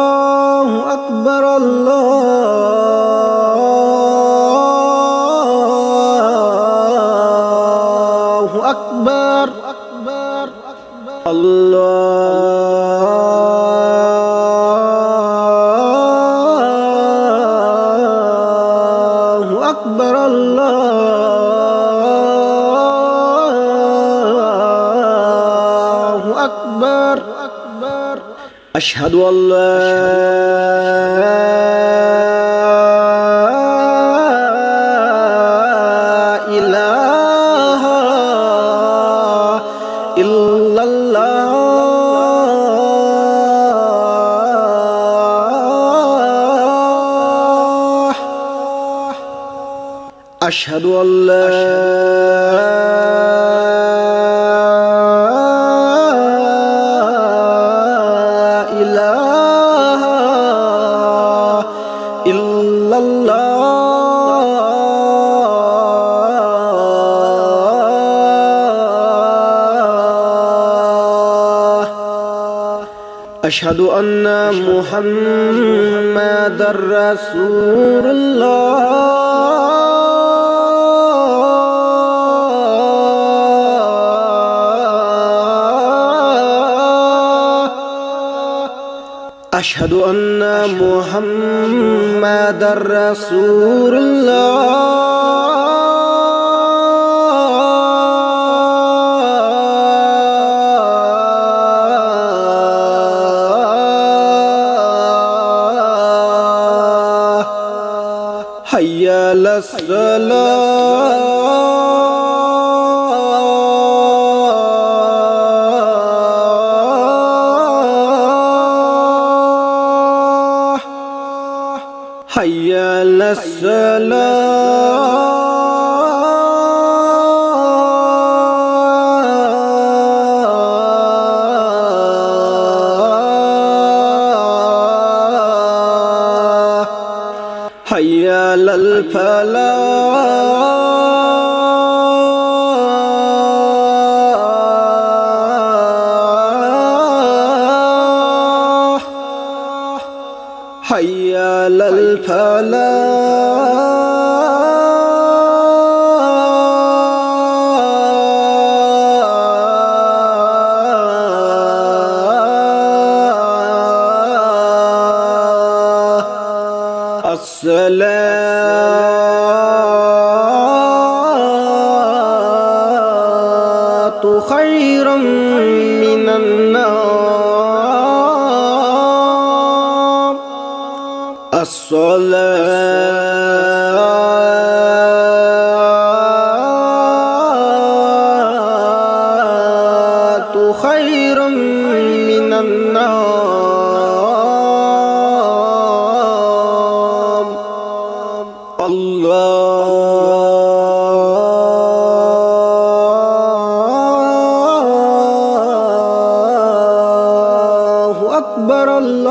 الله أكبر الله أكبر الله أكبر الله أكبر أشهد أن لا إله إلا الله أشهد أن لا إله إلا الله أشهد أن محمدًا رسول الله أشهد أن محمدًا رسول الله حي على الصلاة حي على الصلاة حي على الفلاح حي على الفلاح الصلاة خير من النوم الصلاة خير من النوم الله أكبر الله